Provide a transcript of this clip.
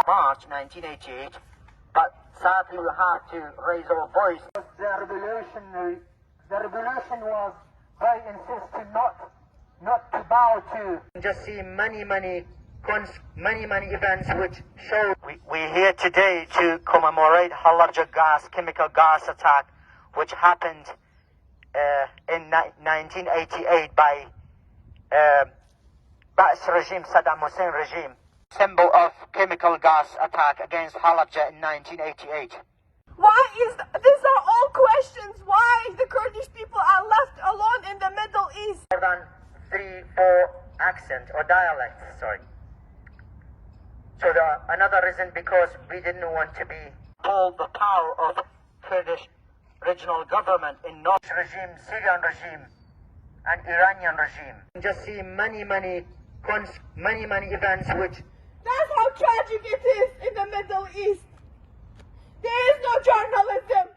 March 1988, but sadly we have to raise our voice. The revolution was very insistent not to bow to. Just see many events which show. We're here today to commemorate هەڵەبجە chemical gas attack which happened in 1988 by regime, Saddam Hussein regime. Symbol of chemical gas attack against Halabja in 1988. Why is these are all questions why the Kurdish people are left alone in the Middle East? More than 3-4 accents or dialects, sorry. So another reason because we didn't want to be told the power of Kurdish regional government in North regime, Syrian regime and Iranian regime. Just see many events which. That's how tragic it is in the Middle East. There is no journalism.